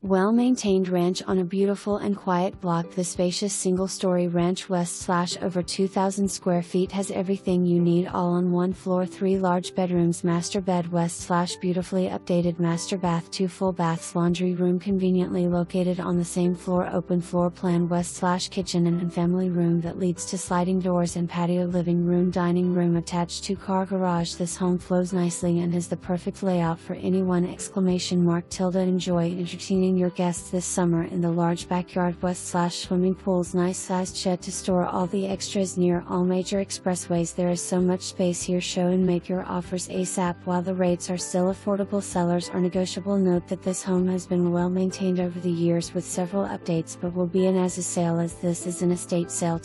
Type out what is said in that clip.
Well-maintained ranch on a beautiful and quiet block. The spacious single-story ranch over 2,000 square feet has everything you need all on one floor. 3 large bedrooms, master bed beautifully updated master bath, 2 full baths, laundry room conveniently located on the same floor, open floor plan kitchen and family room that leads to sliding doors and patio, living room, dining room, attached 2-car garage. This home flows nicely and is the perfect layout for anyone! Enjoy entertaining your guests this summer in the large backyard swimming pools, nice sized shed to store all the extras near all major expressways. There is so much space here. Show and make your offers ASAP while the rates are still affordable. Sellers are negotiable. Note that this home has been well maintained over the years with several updates, but will be an as a sale as this is an estate sale.